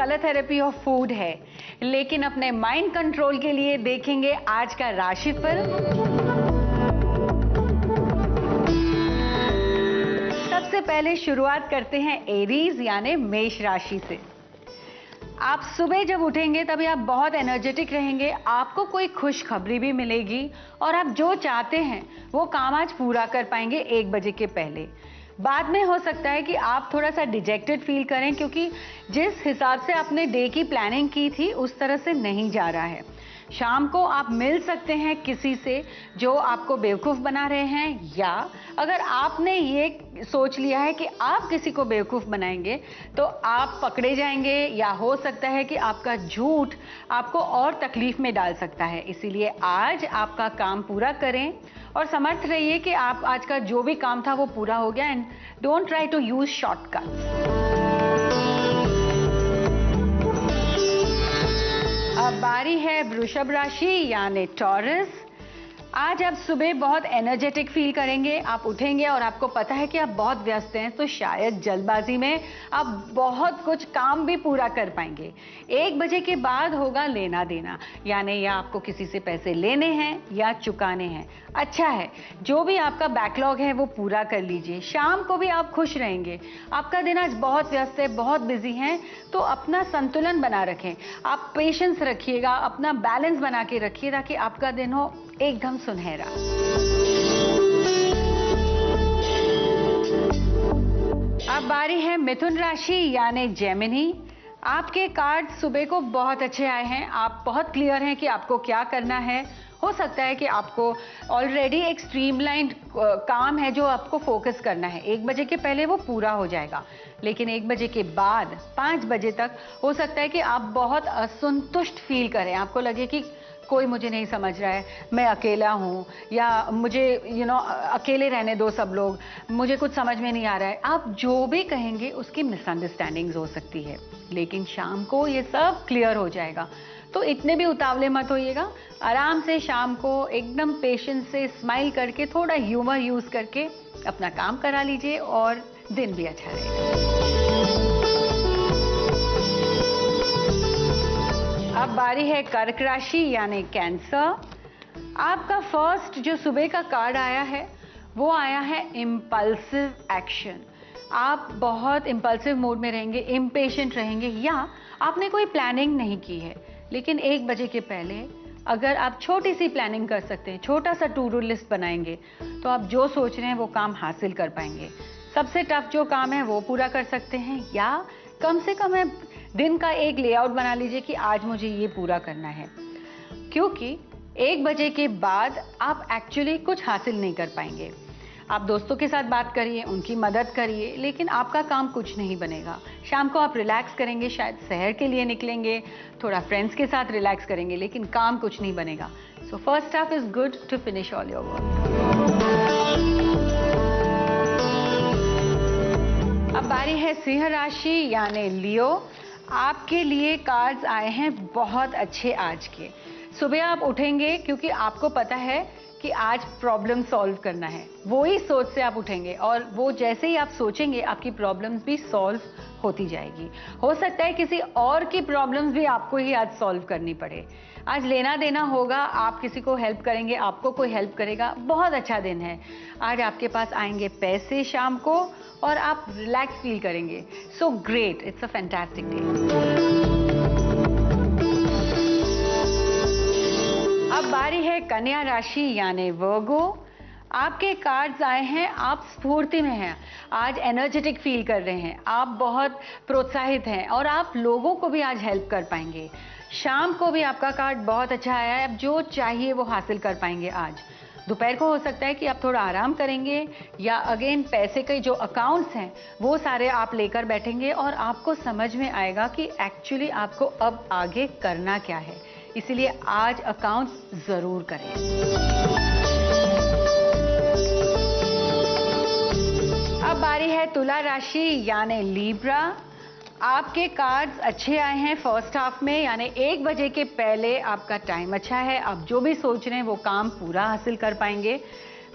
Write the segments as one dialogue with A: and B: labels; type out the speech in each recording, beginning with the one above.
A: Colour therapy of food है, लेकिन अपने माइंड कंट्रोल के लिए देखेंगे आज का राशिफल। सबसे पहले शुरुआत करते हैं एरीज यानी मेष राशि से। आप सुबह जब उठेंगे तभी आप बहुत एनर्जेटिक रहेंगे, आपको कोई खुशखबरी भी मिलेगी और आप जो चाहते हैं वो काम आज पूरा कर पाएंगे 1 बजे के पहले। बाद में हो सकता है कि आप थोड़ा सा डिजेक्टेड फील करें, क्योंकि जिस हिसाब से आपने डे की प्लानिंग की थी उस तरह से नहीं जा रहा है। शाम को आप मिल सकते हैं किसी से जो आपको बेवकूफ़ बना रहे हैं, या अगर आपने ये सोच लिया है कि आप किसी को बेवकूफ़ बनाएंगे तो आप पकड़े जाएंगे, या हो सकता है कि आपका झूठ आपको और तकलीफ में डाल सकता है। इसीलिए आज आपका काम पूरा करें और समर्थ रहिए कि आप आज का जो भी काम था वो पूरा हो गया, and don't try to use shortcuts. अब बारी है वृषभ राशि यानी टॉरस। आज आप सुबह बहुत एनर्जेटिक फील करेंगे, आप उठेंगे और आपको पता है कि आप बहुत व्यस्त हैं, तो शायद जल्दबाजी में आप बहुत कुछ काम भी पूरा कर पाएंगे। 1 बजे के बाद होगा लेना देना, यानी या आपको किसी से पैसे लेने हैं या चुकाने हैं। अच्छा है, जो भी आपका बैकलॉग है वो पूरा कर लीजिए। शाम को भी आप खुश रहेंगे। आपका दिन आज बहुत व्यस्त है, बहुत बिजी हैं, तो अपना संतुलन बना रखें। आप पेशेंस रखिएगा, अपना बैलेंस बना के रखिए ताकि आपका दिन हो एकदम सुनहरा। अब बारी है मिथुन राशि यानी जेमिनी। आपके कार्ड सुबह को बहुत अच्छे आए हैं, आप बहुत क्लियर हैं कि आपको क्या करना है। हो सकता है कि आपको ऑलरेडी एक स्ट्रीमलाइंड काम है जो आपको फोकस करना है, 1 बजे के पहले वो पूरा हो जाएगा, लेकिन 1 बजे के बाद 5 बजे तक हो सकता है कि आप बहुत असंतुष्ट फील करें। आपको लगे कि कोई मुझे नहीं समझ रहा है, मैं अकेला हूँ, या मुझे अकेले रहने दो सब लोग, मुझे कुछ समझ में नहीं आ रहा है। आप जो भी कहेंगे उसकी मिसअंडरस्टैंडिंग्स हो सकती है, लेकिन शाम को ये सब क्लियर हो जाएगा। तो इतने भी उतावले मत होइएगा, आराम से शाम को एकदम पेशेंस से स्माइल करके, थोड़ा ह्यूमर यूज करके अपना काम करा लीजिए और दिन भी अच्छा रहेगा। अब बारी है कर्क राशि यानी कैंसर। आपका फर्स्ट जो सुबह का कार्ड आया है वो आया है इम्पल्सिव एक्शन। आप बहुत इम्पल्सिव मूड में रहेंगे, इम्पेशेंट रहेंगे, या आपने कोई प्लानिंग नहीं की है, लेकिन 1 बजे के पहले अगर आप छोटी सी प्लानिंग कर सकते हैं, छोटा सा टू डू लिस्ट बनाएंगे, तो आप जो सोच रहे हैं वो काम हासिल कर पाएंगे। सबसे टफ जो काम है वो पूरा कर सकते हैं, या कम से कम है दिन का एक लेआउट बना लीजिए कि आज मुझे ये पूरा करना है, क्योंकि 1 बजे के बाद आप एक्चुअली कुछ हासिल नहीं कर पाएंगे। आप दोस्तों के साथ बात करिए, उनकी मदद करिए, लेकिन आपका काम कुछ नहीं बनेगा। शाम को आप रिलैक्स करेंगे, शायद शहर के लिए निकलेंगे, थोड़ा फ्रेंड्स के साथ रिलैक्स करेंगे, लेकिन काम कुछ नहीं बनेगा। So first half is good to finish all your work. अब बारी है सिंह राशि यानी लियो। आपके लिए कार्ड्स आए हैं बहुत अच्छे आज के। सुबह आप उठेंगे क्योंकि आपको पता है कि आज प्रॉब्लम सॉल्व करना है, वो ही सोच से आप उठेंगे, और वो जैसे ही आप सोचेंगे आपकी प्रॉब्लम्स भी सॉल्व होती जाएगी। हो सकता है किसी और की प्रॉब्लम्स भी आपको ही आज सॉल्व करनी पड़े। आज लेना देना होगा, आप किसी को हेल्प करेंगे, आपको कोई हेल्प करेगा। बहुत अच्छा दिन है आज, आपके पास आएंगे पैसे शाम को और आप रिलैक्स फील करेंगे। So great, it's a fantastic day. अब बारी है कन्या राशि यानी वर्गो। आपके कार्ड्स आए हैं, आप स्फूर्ति में हैं, आज एनर्जेटिक फील कर रहे हैं, आप बहुत प्रोत्साहित हैं और आप लोगों को भी आज हेल्प कर पाएंगे। शाम को भी आपका कार्ड बहुत अच्छा आया है, आप जो चाहिए वो हासिल कर पाएंगे आज। दोपहर को हो सकता है कि आप थोड़ा आराम करेंगे, या अगेन पैसे के जो अकाउंट्स हैं वो सारे आप लेकर बैठेंगे और आपको समझ में आएगा कि एक्चुअली आपको अब आगे करना क्या है। इसीलिए आज अकाउंट्स जरूर करें। अब बारी है तुला राशि यानी लीब्रा। आपके कार्ड्स अच्छे आए हैं फर्स्ट हाफ में, यानी 1 बजे के पहले आपका टाइम अच्छा है, आप जो भी सोच रहे हैं वो काम पूरा हासिल कर पाएंगे।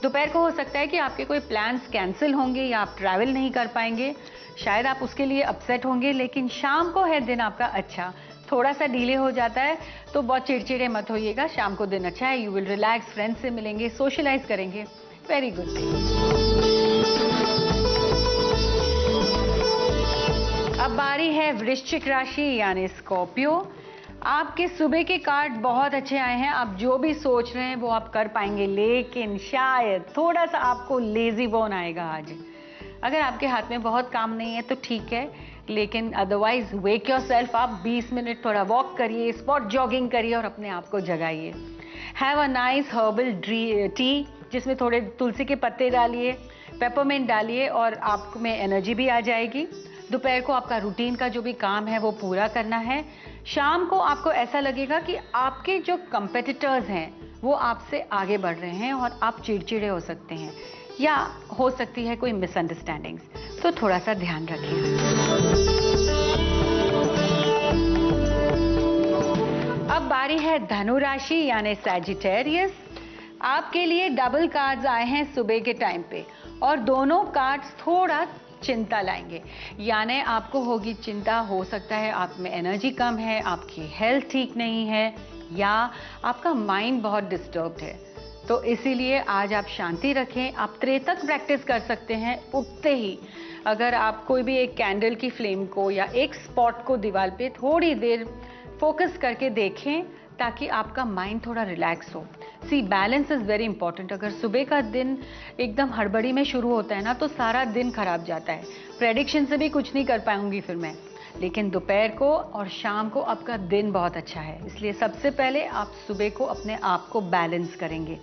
A: दोपहर को हो सकता है कि आपके कोई प्लान्स कैंसिल होंगे या आप ट्रैवल नहीं कर पाएंगे। शायद आप उसके लिए अपसेट होंगे, लेकिन शाम को है दिन आपका अच्छा। थोड़ा सा डिले हो जाता है तो बहुत चिड़चिड़े मत होइएगा, शाम को दिन अच्छा है, यू विल रिलैक्स, फ्रेंड्स से मिलेंगे, सोशलाइज करेंगे, वेरी गुड डे। अब बारी है वृश्चिक राशि यानी स्कॉर्पियो। आपके सुबह के कार्ड बहुत अच्छे आए हैं, आप जो भी सोच रहे हैं वो आप कर पाएंगे, लेकिन शायद थोड़ा सा आपको लेजी बोन आएगा आज। अगर आपके हाथ में बहुत काम नहीं है तो ठीक है, लेकिन अदरवाइज वेक योरसेल्फ आप 20 मिनट थोड़ा वॉक करिए, स्पॉट जॉगिंग करिए और अपने आप को जगाइए। Have a nice herbal tea जिसमें थोड़े तुलसी के पत्ते डालिए, पेपरमिंट डालिए और आप में एनर्जी भी आ जाएगी। दोपहर को आपका रूटीन का जो भी काम है वो पूरा करना है। शाम को आपको ऐसा लगेगा कि आपके जो कंपेटिटर्स हैं वो आपसे आगे बढ़ रहे हैं और आप चिड़चिड़े हो सकते हैं, या हो सकती है कोई मिसअंडरस्टैंडिंग्स, तो थोड़ा सा ध्यान रखिए। अब बारी है धनु राशि यानी सैजिटेरियस। आपके लिए डबल कार्ड्स आए हैं सुबह के टाइम पे, और दोनों कार्ड्स थोड़ा चिंता लाएंगे, यानी आपको होगी चिंता, हो सकता है आप में एनर्जी कम है, आपकी हेल्थ ठीक नहीं है, या आपका माइंड बहुत डिस्टर्ब्ड है। तो इसीलिए आज आप शांति रखें। आप त्रेतक प्रैक्टिस कर सकते हैं उठते ही। अगर आप कोई भी एक कैंडल की फ्लेम को या एक स्पॉट को दीवार पे थोड़ी देर फोकस करके देखें, ताकि आपका माइंड थोड़ा रिलैक्स हो। सी, बैलेंस इज़ वेरी इंपॉर्टेंट। अगर सुबह का दिन एकदम हड़बड़ी में शुरू होता है ना, तो सारा दिन खराब जाता है। प्रेडिक्शन से भी कुछ नहीं कर पाऊंगी फिर मैं, लेकिन दोपहर को और शाम को आपका दिन बहुत अच्छा है। इसलिए सबसे पहले आप सुबह को अपने आप को बैलेंस करेंगे,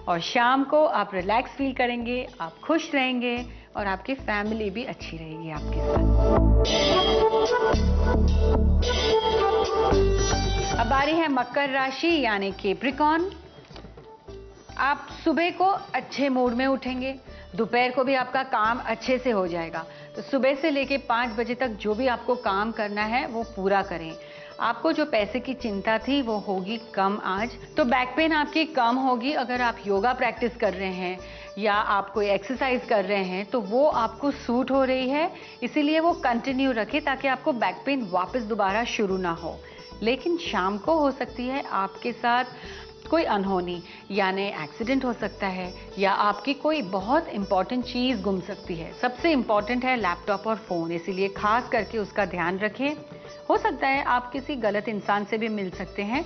A: और शाम को आप रिलैक्स फील करेंगे, आप खुश रहेंगे, और आपकी फैमिली भी अच्छी रहेगी आपके साथ। अब बारी है मकर राशि यानी कैप्रिकॉर्न। आप सुबह को अच्छे मूड में उठेंगे, दोपहर को भी आपका काम अच्छे से हो जाएगा। तो सुबह से लेके 5 बजे तक जो भी आपको काम करना है वो पूरा करें। आपको जो पैसे की चिंता थी वो होगी कम आज। तो बैक पेन आपकी कम होगी। अगर आप योगा प्रैक्टिस कर रहे हैं या आप कोई एक्सरसाइज कर रहे हैं तो वो आपको सूट हो रही है, इसीलिए वो कंटिन्यू रखें ताकि आपको बैक पेन वापस दोबारा शुरू ना हो। लेकिन शाम को हो सकती है आपके साथ कोई अनहोनी, यानी एक्सीडेंट हो सकता है, या आपकी कोई बहुत इंपॉर्टेंट चीज़ गुम सकती है। सबसे इंपॉर्टेंट है लैपटॉप और फ़ोन, इसीलिए खास करके उसका ध्यान रखें। हो सकता है आप किसी गलत इंसान से भी मिल सकते हैं,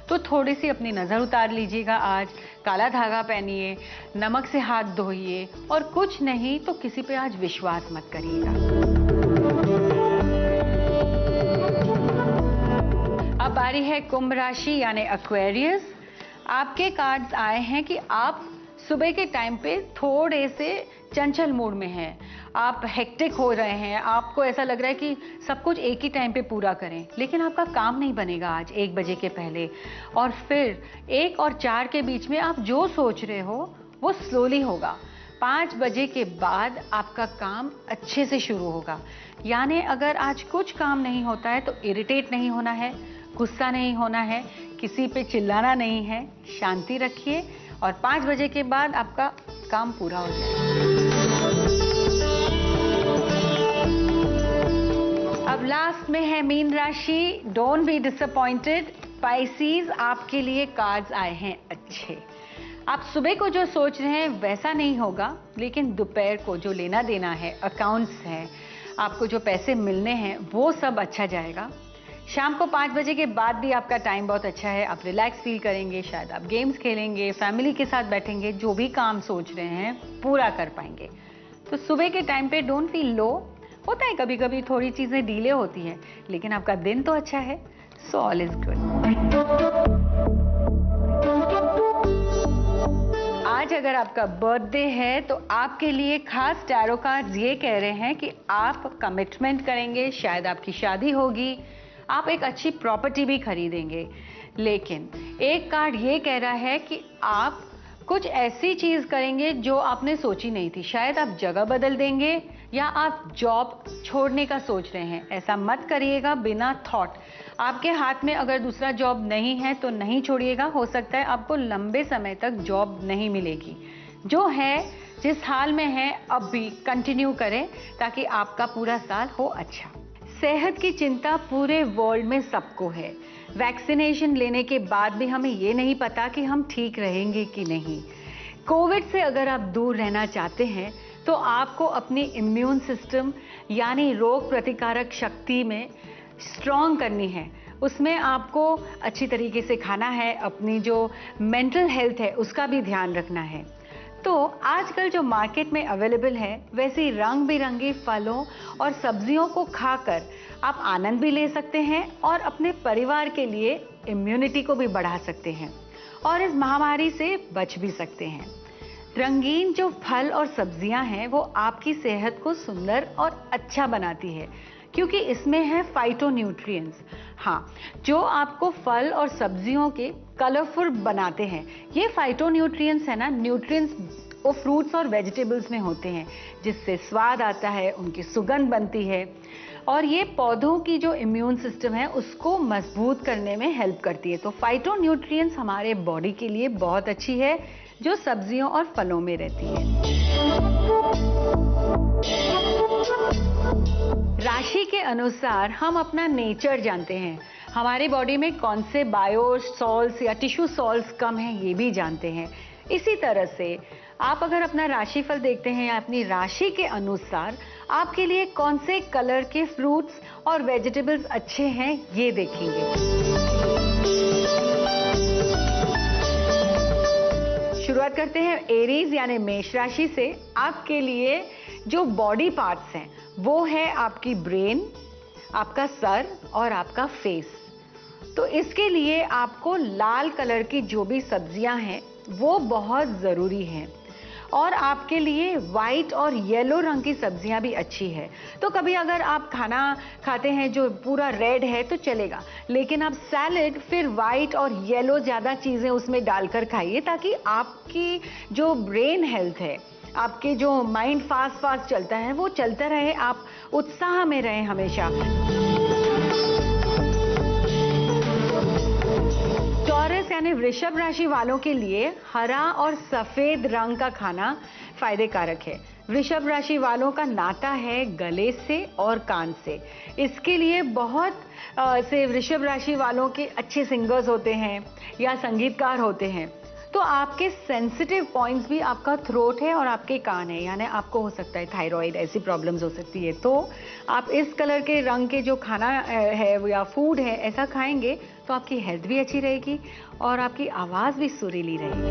A: तो थोड़ी सी अपनी नज़र उतार लीजिएगा। आज काला धागा पहनिए, नमक से हाथ धोइए, और कुछ नहीं तो किसी पे आज विश्वास मत करिएगा। अब बारी है कुंभ राशि यानी एक्वेरियस। आपके कार्ड्स आए हैं कि आप सुबह के टाइम पे थोड़े से चंचल मूड में हैं, आप हेक्टिक हो रहे हैं, आपको ऐसा लग रहा है कि सब कुछ एक ही टाइम पे पूरा करें, लेकिन आपका काम नहीं बनेगा आज 1 बजे के पहले। और फिर 1 और 4 के बीच में आप जो सोच रहे हो वो स्लोली होगा। 5 बजे के बाद आपका काम अच्छे से शुरू होगा। यानी अगर आज कुछ काम नहीं होता है तो इरिटेट नहीं होना है, गुस्सा नहीं होना है, किसी पे चिल्लाना नहीं है, शांति रखिए, और 5 बजे के बाद आपका काम पूरा हो जाएगा। अब लास्ट में है मीन राशि। डोंट बी डिसअपॉइंटेड स्पाइसीज, आपके लिए कार्ड्स आए हैं अच्छे। आप सुबह को जो सोच रहे हैं वैसा नहीं होगा, लेकिन दोपहर को जो लेना देना है, अकाउंट्स है, आपको जो पैसे मिलने हैं वो सब अच्छा जाएगा। शाम को 5 बजे के बाद भी आपका टाइम बहुत अच्छा है, आप रिलैक्स फील करेंगे, शायद आप गेम्स खेलेंगे, फैमिली के साथ बैठेंगे, जो भी काम सोच रहे हैं पूरा कर पाएंगे। तो सुबह के टाइम पे डोंट फील लो। होता है कभी कभी थोड़ी चीज़ें डिले होती हैं, लेकिन आपका दिन तो अच्छा है, सो ऑल इज गुड। आज अगर आपका बर्थडे है तो आपके लिए खास टैरो कार्ड्स ये कह रहे हैं कि आप कमिटमेंट करेंगे, शायद आपकी शादी होगी, आप एक अच्छी प्रॉपर्टी भी खरीदेंगे। लेकिन एक कार्ड ये कह रहा है कि आप कुछ ऐसी चीज़ करेंगे जो आपने सोची नहीं थी। शायद आप जगह बदल देंगे, या आप जॉब छोड़ने का सोच रहे हैं। ऐसा मत करिएगा बिना थॉट। आपके हाथ में अगर दूसरा जॉब नहीं है तो नहीं छोड़िएगा। हो सकता है आपको लंबे समय तक जॉब नहीं मिलेगी। जो है जिस हाल में है अब भी कंटिन्यू करें ताकि आपका पूरा साल हो अच्छा। सेहत की चिंता पूरे वर्ल्ड में सबको है। वैक्सीनेशन लेने के बाद भी हमें ये नहीं पता कि हम ठीक रहेंगे कि नहीं। कोविड से अगर आप दूर रहना चाहते हैं तो आपको अपनी इम्यून सिस्टम यानी रोग प्रतिकारक शक्ति में स्ट्रॉन्ग करनी है। उसमें आपको अच्छी तरीके से खाना है, अपनी जो मेंटल हेल्थ है उसका भी ध्यान रखना है। तो आजकल जो मार्केट में अवेलेबल है वैसे रंग बिरंगे फलों और सब्जियों को खाकर आप आनंद भी ले सकते हैं और अपने परिवार के लिए इम्यूनिटी को भी बढ़ा सकते हैं और इस महामारी से बच भी सकते हैं। रंगीन जो फल और सब्जियां हैं वो आपकी सेहत को सुंदर और अच्छा बनाती है क्योंकि इसमें है फाइटोन्यूट्रिएंट्स। हाँ, जो आपको फल और सब्जियों के कलरफुल बनाते हैं। ये फाइटोन्यूट्रिएंट्स है ना, न्यूट्रिएंट्स वो फ्रूट्स और वेजिटेबल्स में होते हैं जिससे स्वाद आता है, उनकी सुगंध बनती है और ये पौधों की जो इम्यून सिस्टम है उसको मजबूत करने में हेल्प करती है। तो फाइटोन्यूट्रिएंट्स हमारे बॉडी के लिए बहुत अच्छी है जो सब्जियों और फलों में रहती है। राशि के अनुसार हम अपना नेचर जानते हैं। हमारी बॉडी में कौन से बायो सॉल्ट्स या टिश्यू सॉल्ट्स कम हैं ये भी जानते हैं। इसी तरह से आप अगर अपना राशिफल देखते हैं या अपनी राशि के अनुसार आपके लिए कौन से कलर के फ्रूट्स और वेजिटेबल्स अच्छे हैं ये देखेंगे। शुरुआत करते हैं एरीज यानी मेष राशि से। आपके लिए जो बॉडी पार्ट्स हैं वो है आपकी ब्रेन, आपका सर और आपका फेस। तो इसके लिए आपको लाल कलर की जो भी सब्जियां हैं वो बहुत ज़रूरी हैं और आपके लिए वाइट और येलो रंग की सब्जियां भी अच्छी है। तो कभी अगर आप खाना खाते हैं जो पूरा रेड है तो चलेगा, लेकिन आप सैलेड फिर वाइट और येलो ज़्यादा चीज़ें उसमें डालकर खाइए ताकि आपकी जो ब्रेन हेल्थ है, आपके जो माइंड फास्ट चलता है वो चलता रहे, आप उत्साह में रहें हमेशा। टॉरस यानी वृषभ राशि वालों के लिए हरा और सफेद रंग का खाना फायदे कारक है। वृषभ राशि वालों का नाता है गले से और कान से। इसके लिए बहुत से वृषभ राशि वालों के अच्छे सिंगर्स होते हैं या संगीतकार होते हैं। तो आपके सेंसिटिव पॉइंट्स भी आपका थ्रोट है और आपके कान है, यानी आपको हो सकता है थायराइड, ऐसी प्रॉब्लम्स हो सकती है। तो आप इस कलर के रंग के जो खाना है या फूड है ऐसा खाएंगे तो आपकी हेल्थ भी अच्छी रहेगी और आपकी आवाज़ भी सुरीली रहेगी।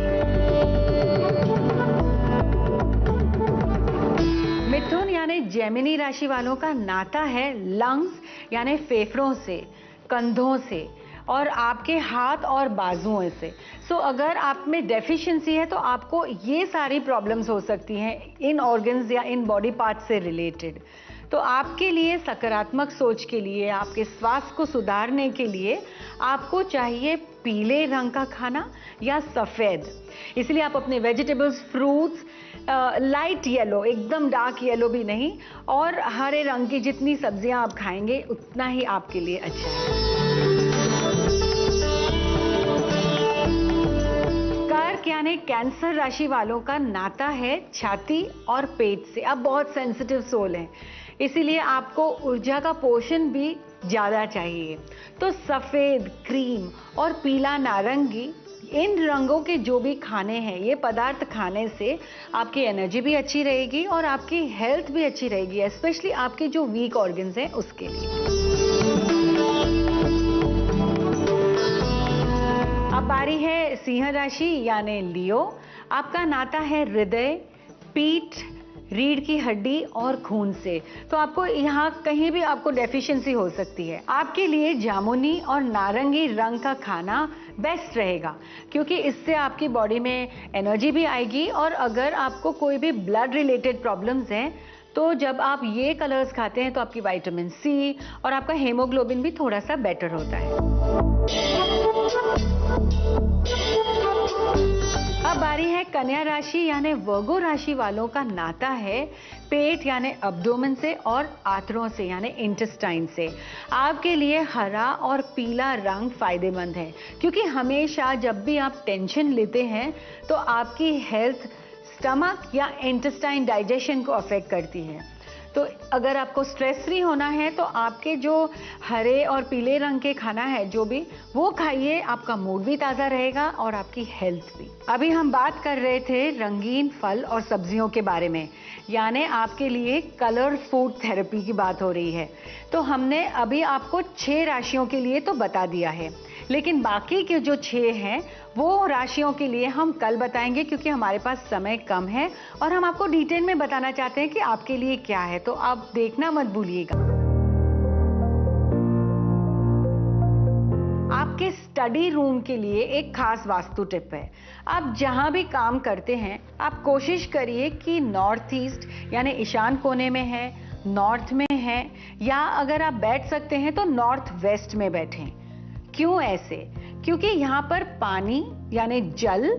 A: मिथुन यानी जेमिनी राशि वालों का नाता है लंग्स यानी फेफड़ों से, कंधों से और आपके हाथ और बाजुओं से। सो अगर आप में डेफिशिएंसी है तो आपको ये सारी प्रॉब्लम्स हो सकती हैं इन ऑर्गन्स या इन बॉडी पार्ट्स से रिलेटेड। तो आपके लिए सकारात्मक सोच के लिए, आपके स्वास्थ्य को सुधारने के लिए आपको चाहिए पीले रंग का खाना या सफ़ेद। इसलिए आप अपने वेजिटेबल्स, फ्रूट्स लाइट येलो, एकदम डार्क येलो भी नहीं, और हरे रंग की जितनी सब्जियां आप खाएंगे उतना ही आपके लिए अच्छा है। कर्क यानी कैंसर राशि वालों का नाता है छाती और पेट से। अब बहुत सेंसिटिव सोल है, इसीलिए आपको ऊर्जा का पोषण भी ज़्यादा चाहिए। तो सफ़ेद, क्रीम और पीला नारंगी, इन रंगों के जो भी खाने हैं, ये पदार्थ खाने से आपकी एनर्जी भी अच्छी रहेगी और आपकी हेल्थ भी अच्छी रहेगी, स्पेशली आपके जो वीक ऑर्गन्स हैं उसके लिए। अब बारी है सिंह राशि यानी लियो। आपका नाता है हृदय, पीठ, रीढ़ की हड्डी और खून से। तो आपको यहाँ कहीं भी आपको डेफिशिएंसी हो सकती है। आपके लिए जामुनी और नारंगी रंग का खाना बेस्ट रहेगा क्योंकि इससे आपकी बॉडी में एनर्जी भी आएगी, और अगर आपको कोई भी ब्लड रिलेटेड प्रॉब्लम्स हैं तो जब आप ये कलर्स खाते हैं तो आपकी विटामिन सी और आपका हेमोग्लोबिन भी थोड़ा सा बेटर होता है। अब बारी है कन्या राशि यानी वर्गो राशि वालों का नाता है पेट यानी अब्डोमेन से और आंतों से यानी इंटेस्टाइन से। आपके लिए हरा और पीला रंग फायदेमंद है क्योंकि हमेशा जब भी आप टेंशन लेते हैं तो आपकी हेल्थ स्टमक या इंटेस्टाइन डाइजेशन को अफेक्ट करती है। तो अगर आपको स्ट्रेस फ्री होना है तो आपके जो हरे और पीले रंग के खाना है जो भी वो खाइए, आपका मूड भी ताज़ा रहेगा और आपकी हेल्थ भी। अभी हम बात कर रहे थे रंगीन फल और सब्जियों के बारे में, यानी आपके लिए कलर फूड थेरेपी की बात हो रही है। तो हमने अभी आपको 6 राशियों के लिए तो बता दिया है, लेकिन बाकी के जो 6 हैं वो राशियों के लिए हम कल बताएंगे, क्योंकि हमारे पास समय कम है और हम आपको डिटेल में बताना चाहते हैं कि आपके लिए क्या है। तो आप देखना मत भूलिएगा। आपके स्टडी रूम के लिए एक खास वास्तु टिप है। आप जहां भी काम करते हैं आप कोशिश करिए कि नॉर्थ ईस्ट यानी ईशान कोने में है, नॉर्थ में है, या अगर आप बैठ सकते हैं तो नॉर्थ वेस्ट में बैठें। क्यों ऐसे? क्योंकि यहाँ पर पानी यानी जल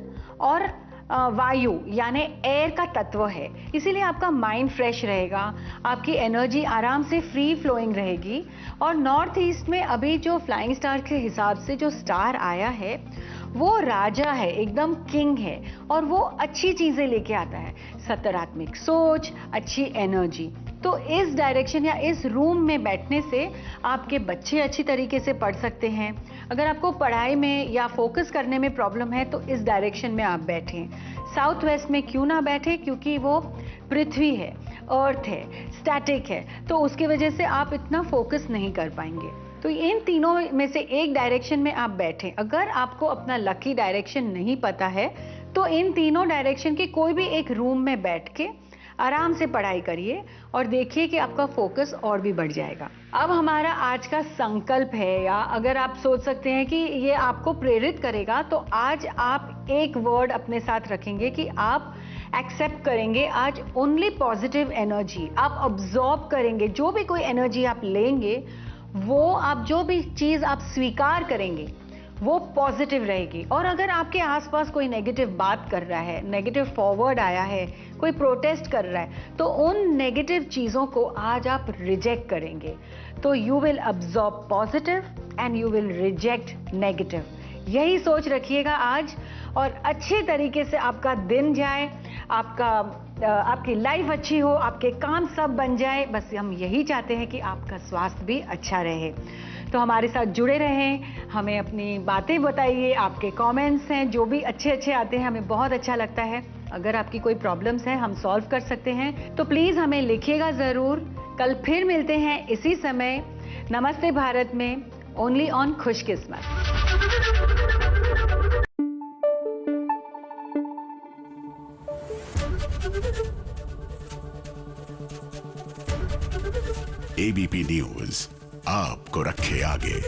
A: और वायु यानी एयर का तत्व है, इसीलिए आपका माइंड फ्रेश रहेगा, आपकी एनर्जी आराम से फ्री फ्लोइंग रहेगी। और नॉर्थ ईस्ट में अभी जो फ्लाइंग स्टार के हिसाब से जो स्टार आया है वो राजा है, एकदम किंग है, और वो अच्छी चीजें लेके आता है, सकारात्मक सोच, अच्छी एनर्जी। तो इस डायरेक्शन या इस रूम में बैठने से आपके बच्चे अच्छी तरीके से पढ़ सकते हैं। अगर आपको पढ़ाई में या फोकस करने में प्रॉब्लम है तो इस डायरेक्शन में आप बैठें। साउथ वेस्ट में क्यों ना बैठे? क्योंकि वो पृथ्वी है, अर्थ है, स्टैटिक है, तो उसकी वजह से आप इतना फोकस नहीं कर पाएंगे। तो इन तीनों में से एक डायरेक्शन में आप बैठें। अगर आपको अपना लकी डायरेक्शन नहीं पता है तो इन तीनों डायरेक्शन के कोई भी एक रूम में बैठ के आराम से पढ़ाई करिए और देखिए कि आपका फोकस और भी बढ़ जाएगा। अब हमारा आज का संकल्प है, या अगर आप सोच सकते हैं कि ये आपको प्रेरित करेगा, तो आज आप एक वर्ड अपने साथ रखेंगे कि आप एक्सेप्ट करेंगे आज ओनली पॉजिटिव एनर्जी। आप ऑब्जॉर्व करेंगे, जो भी कोई एनर्जी आप लेंगे वो आप जो भी चीज आप स्वीकार करेंगे वो पॉजिटिव रहेगी। और अगर आपके आसपास कोई नेगेटिव बात कर रहा है, नेगेटिव फॉरवर्ड आया है, कोई प्रोटेस्ट कर रहा है, तो उन नेगेटिव चीजों को आज आप रिजेक्ट करेंगे। तो you will absorb positive and you will reject negative. यही सोच रखिएगा आज, और अच्छे तरीके से आपका दिन जाए, आपकी लाइफ अच्छी हो, आपके काम सब बन जाए। बस हम यही चाहते हैं कि आपका स्वास्थ्य भी अच्छा रहे। तो हमारे साथ जुड़े रहें, हमें अपनी बातें बताइए, आपके कमेंट्स हैं जो भी अच्छे आते हैं, हमें बहुत अच्छा लगता है। अगर आपकी कोई प्रॉब्लम्स है हम सॉल्व कर सकते हैं तो प्लीज हमें लिखिएगा जरूर। कल फिर मिलते हैं इसी समय नमस्ते भारत में, ओनली ऑन खुशकिस्मत।
B: एबीपी न्यूज आपको रखे आगे।